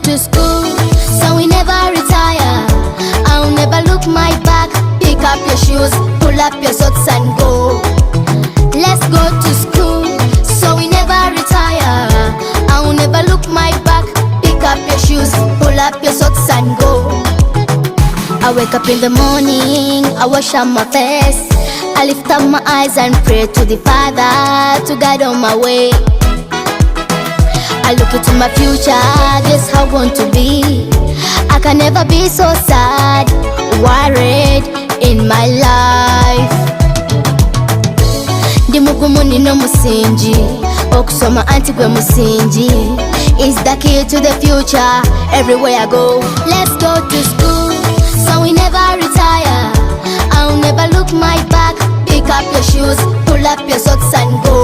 to school, so we never retire. I'll never look my back. Pick up your shoes, pull up your socks and go. Let's go to school, so we never retire. I'll never look my back. Pick up your shoes, pull up your socks and go. I wake up in the morning, I wash up my face, I lift up my eyes and pray to the Father to guide on my way. I look into my future, this how I want to be. I can never be so sad, worried in my life. Ndi mugumu nino musingi, okusoma anti gwe musingi is the key to the future everywhere I go. Let's go to school, so we never retire. I'll never look my back. Pick up your shoes, pull up your socks and go.